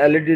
LED